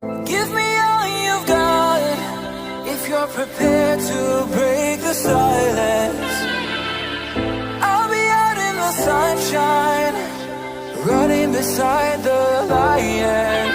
Give me all you've got, if you're prepared to break the silence. I'll be out in the sunshine, running beside the lion.